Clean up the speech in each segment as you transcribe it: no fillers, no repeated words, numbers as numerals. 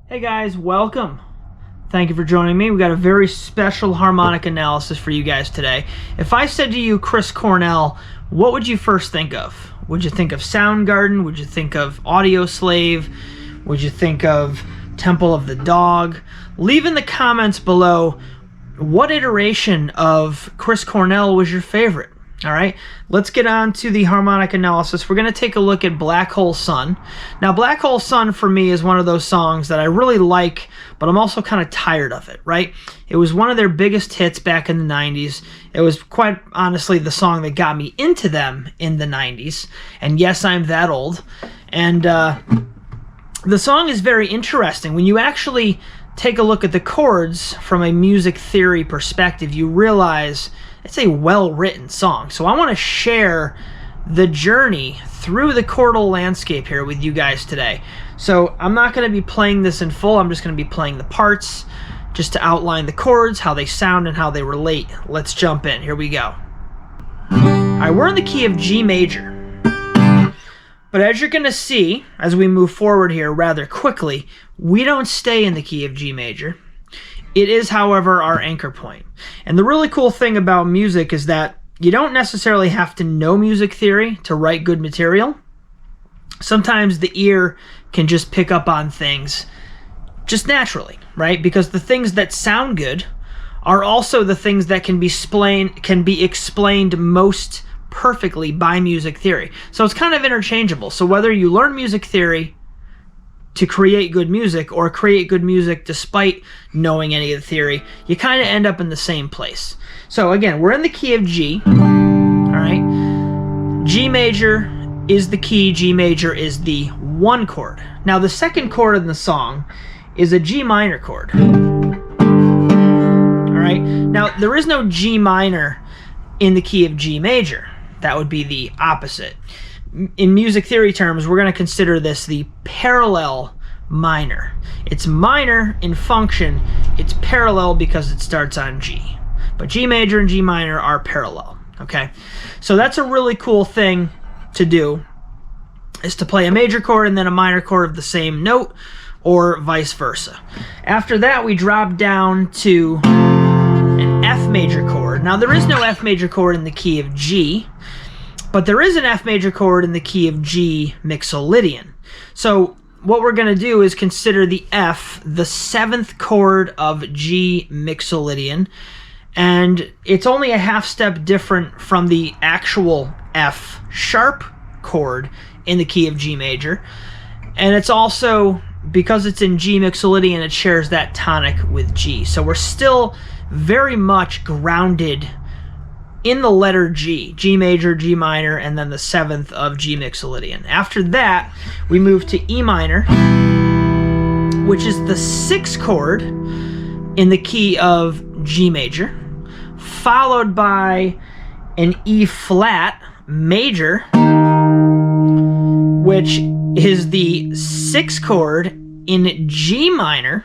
Hey guys, welcome. Thank you for joining me. We got a very special harmonic analysis for you guys today. If I said to you Chris Cornell, what would you first think of? Would you think of Soundgarden? Would you think of Audio Slave? Would you think of Temple of the Dog? Leave in the comments below what iteration of Chris Cornell was your favorite. All right, let's get on to the harmonic analysis. We're going to take a look at blackholesun. Now, blackholesun for me is one of those songs that I really like, but I'm also kind of tired of it, right? It was one of their biggest hits back in the 90s. It was quite honestly the song that got me into them in the 90s. And yes, I'm that old. And the song is very interesting. When you actually take a look at the chords from a music theory perspective, you realize it's a well-written song. So I want to share the journey through the chordal landscape here with you guys today. So I'm not going to be playing this in full. I'm just going to be playing the parts just to outline the chords, how they sound, and how they relate. Let's jump in. Here we go. All right, we're in the key of G major. But as you're going to see, as we move forward here rather quickly, we don't stay in the key of G major. It is, however, our anchor point. And the really cool thing about music is that you don't necessarily have to know music theory to write good material. Sometimes the ear can just pick up on things just naturally, right? Because the things that sound good are also the things that can be explained most perfectly by music theory. So it's kind of interchangeable. So whether you learn music theory to create good music or create good music despite knowing any of the theory, you kind of end up in the same place. So again, we're in the key of G. All right. G major is the key. G major is the one chord. Now the second chord in the song is a G minor chord. All right. Now there is no G minor in the key of G major. That would be the opposite. In music theory terms, we're going to consider this the parallel minor. It's minor in function. It's parallel because it starts on G. But G major and G minor are parallel. Okay? So that's a really cool thing to do, is to play a major chord and then a minor chord of the same note, or vice versa. After that, we drop down to an F major chord. Now, there is no F major chord in the key of G, but there is an F major chord in the key of G mixolydian. So what we're going to do is consider the F the seventh chord of G mixolydian, and it's only a half step different from the actual F sharp chord in the key of G major. And it's also, because it's in G mixolydian, it shares that tonic with G. So we're still very much grounded in the letter G. G major, G minor, and then the seventh of G mixolydian. After that, we move to E minor, which is the sixth chord in the key of G major, followed by an E flat major, which is the sixth chord in G minor,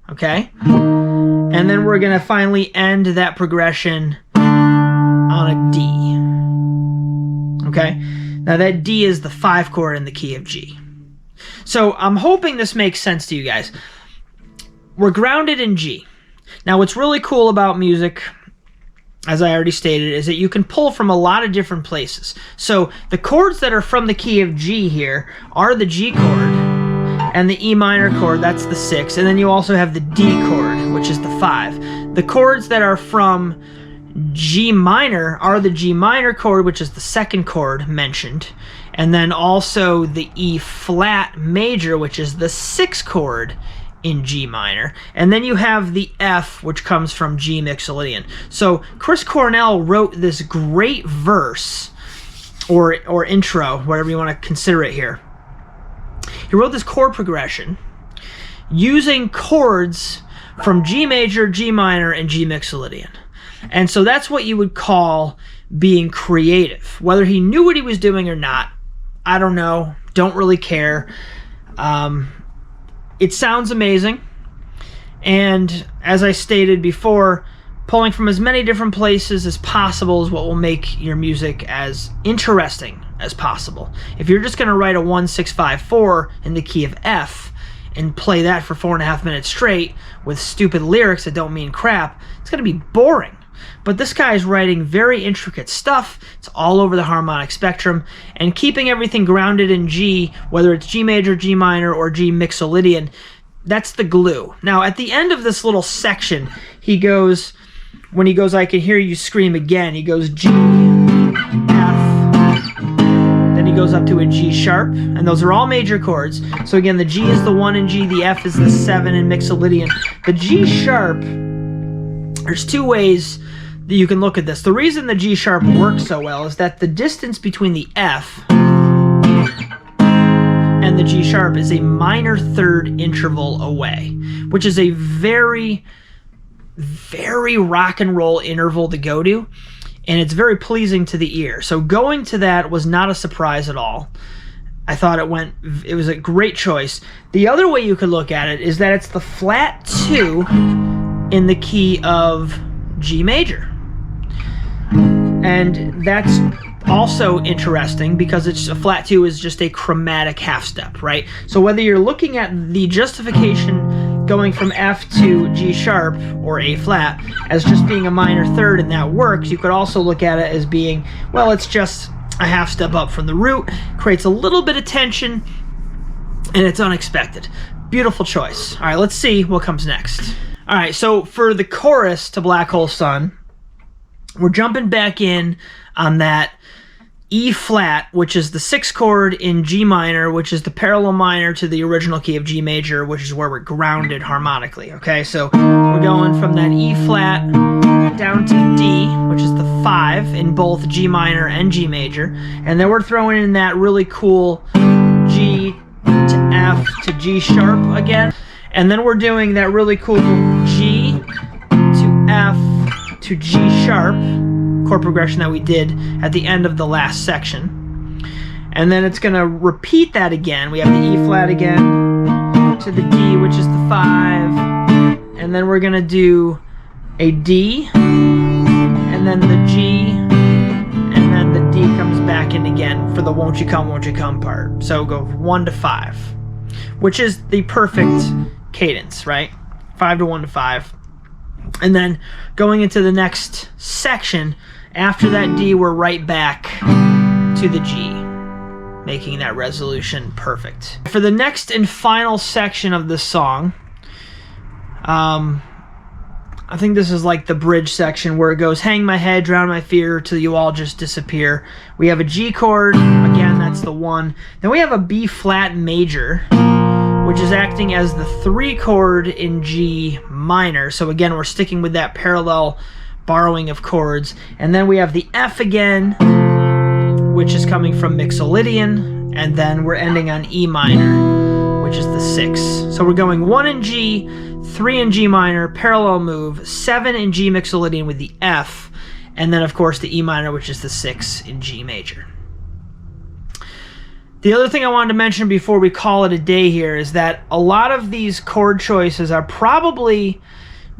okay? And then we're going to finally end that progression on a D. Okay? Now that D is the 5 chord in the key of G. So I'm hoping this makes sense to you guys. We're grounded in G. Now what's really cool about music, as I already stated, is that you can pull from a lot of different places. So the chords that are from the key of G here are the G chord and the E minor chord, that's the 6, and then you also have the D chord, which is the 5. The chords that are from G minor are the G minor chord, which is the second chord mentioned, and then also the E flat major, which is the 6th chord in G minor, and then you have the F, which comes from G mixolydian. So Chris Cornell wrote this great verse, or intro, whatever you want to consider it here. He wrote this chord progression using chords from G major, G minor, and G mixolydian. And so that's what you would call being creative. Whether he knew what he was doing or not, I don't know. Don't really care. It sounds amazing. And as I stated before, pulling from as many different places as possible is what will make your music as interesting as possible. If you're just going to write a 1-6-5-4 in the key of F and play that for 4.5 minutes straight with stupid lyrics that don't mean crap, it's going to be boring. But this guy is writing very intricate stuff. It's all over the harmonic spectrum, and keeping everything grounded in G, whether it's G major, G minor, or G mixolydian, that's the glue. Now, at the end of this little section, he goes, when he goes, I can hear you scream again, he goes G, F, then he goes up to a G sharp, and those are all major chords. So again, the G is the 1 in G, the F is the 7 in mixolydian. The G sharp, there's two ways that you can look at this. The reason the G sharp works so well is that the distance between the F and the G sharp is a minor third interval away, which is a very, very rock and roll interval to go to, and it's very pleasing to the ear. So going to that was not a surprise at all. I thought it was a great choice. The other way you could look at it is that it's the flat 2 in the key of G major. And that's also interesting because it's a flat 2 is just a chromatic half step, right? So whether you're looking at the justification going from F to G sharp or A flat as just being a minor third and that works, you could also look at it as being, well, it's just a half step up from the root, creates a little bit of tension, and it's unexpected. Beautiful choice. All right, let's see what comes next. All right, so for the chorus to Black Hole Sun, we're jumping back in on that E flat, which is the 6th chord in G minor, which is the parallel minor to the original key of G major, which is where we're grounded harmonically, okay? So we're going from that E flat down to D, which is the 5 in both G minor and G major, and then we're throwing in that really cool G to F to G sharp again, and then we're doing that really cool G to F to G sharp chord progression that we did at the end of the last section. And then it's going to repeat that again. We have the E flat again to the D, which is the 5, and then we're going to do a D, and then the G, and then the D comes back in again for the won't you come part. So go 1 to 5, which is the perfect cadence, right? 5 to 1 to 5. And then going into the next section, after that D, we're right back to the G, making that resolution perfect. For the next and final section of this song, I think this is like the bridge section where it goes, hang my head, drown my fear, till you all just disappear. We have a G chord, again, that's the 1. Then we have a B flat major, which is acting as the 3 chord in G minor. So again, we're sticking with that parallel borrowing of chords. And then we have the F again, which is coming from mixolydian, and then we're ending on E minor, which is the 6. So we're going 1 in G, 3 in G minor, parallel move, 7 in G mixolydian with the F, and then of course the E minor, which is the 6 in G major. The other thing I wanted to mention before we call it a day here is that a lot of these chord choices are probably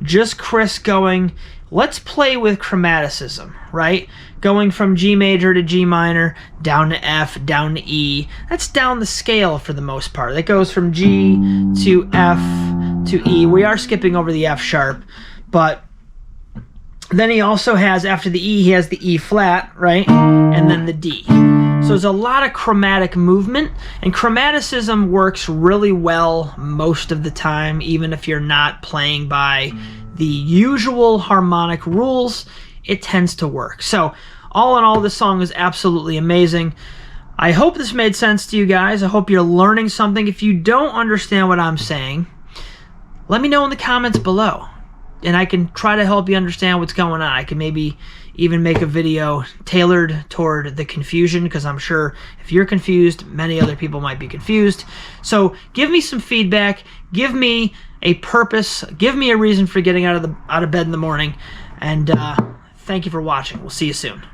just Chris going, let's play with chromaticism, right? Going from G major to G minor, down to F, down to E. That's down the scale for the most part. That goes from G to F to E. We are skipping over the F sharp, but then he also has, after the E, he has the E flat, right? And then the D. So there's a lot of chromatic movement, and chromaticism works really well most of the time, even if you're not playing by the usual harmonic rules, it tends to work. So all in all, this song is absolutely amazing. I hope this made sense to you guys. I hope you're learning something. If you don't understand what I'm saying, let me know in the comments below, and I can try to help you understand what's going on. I can maybe even make a video tailored toward the confusion, because I'm sure if you're confused, many other people might be confused. So give me some feedback, give me a purpose, give me a reason for getting out of bed in the morning, and thank you for watching. We'll see you soon.